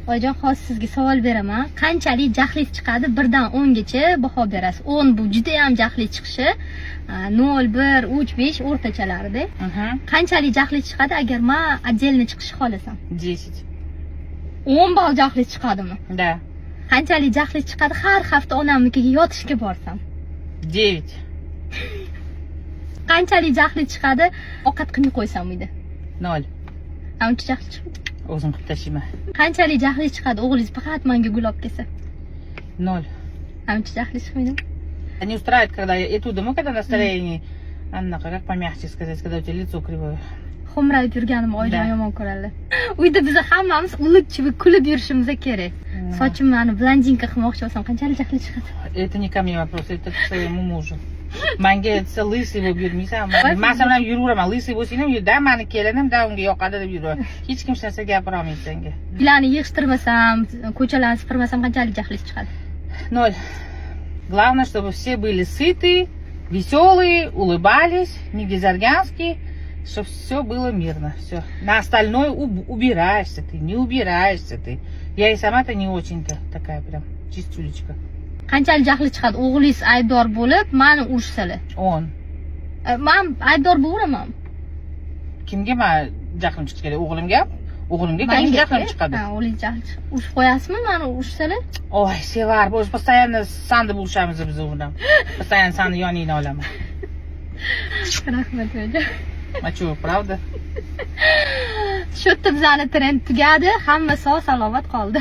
Oyijon, hozir sizga savol beraman. Qanchalik jaxlingiz chiqadi 1 dan 10 gacha baho berasiz? 10 bu juda ham jaxli chiqishi, 0, 1, 3, 5 o'rtachalarida. Qanchalik jaxli chiqadi agar men отдельно chiqishni xohlasam? 10. 10 ball jaxli chiqadimi? Да. Qanchalik jaxli chiqadi har hafta onamnikiga yotishga borsam? 9. Qanchalik jaxli chiqadi ovqat qilmay qo'ysam uyda? 0. Ancha jaxli chiqadi. O'zim qilib tashlayman. Qanchalik jaxli chiqadi o'g'lingiz faqat menga gul olib kelsa? 0. Ancha jaxli chiqmaydi. Не устраивает, когда и тут дома, когда настроение, Анна, как помягче сказать, когда у тебя лицо кривое. Xo'mrayib yurganim oyijon yomon ko'radi. Uyda biz hammamiz ulib kulib yurishimiz kerak. Sochimni ani blondinka qilmoqchi bo'lsam qanchalik jaxli chiqadi? Это не ко мне вопрос, это к своему мужу. Menga aytsa lысый bo'lib yurmaysan. Men sen bilan yuraveraman, lысый bo'lsang ham da meni kelinim da unga yoqadi deb yuraver. Hech kim hech narsa gapira olmaydi senga. Ularni yig'ishtirmasam, ko'chalarni supurmasam qanchalik jaxli chiqadi? 0. Главное, чтобы все были сытые, веселые, улыбались, не дезорганские, чтобы все было мирно. Все. На остальное убираешься ты, не убираешься ты. Я и сама-то не очень-то такая прям чистюлечка. Qanchalik jaxli chiqadi? O'g'lingiz aybdor bo'lib, meni ursalar. 10. Men aybdor bo'laman. Kimga men jahlim chiqishi kerak? O'g'limga? O'g'limga qanday jahlim chiqadi? Ha, o'g'lingiz jahli. Urib qo'yasizmi meni ursalar? Ой, Sevar, bo'sh постоянно sanni bo'lishamiz biz u bilan. Постоянно sanni yoningni olaman. Rahmat o'g'lim. А что, правда? Shu yerda bizani trend tugadi, hamma sog' salomat qoldi.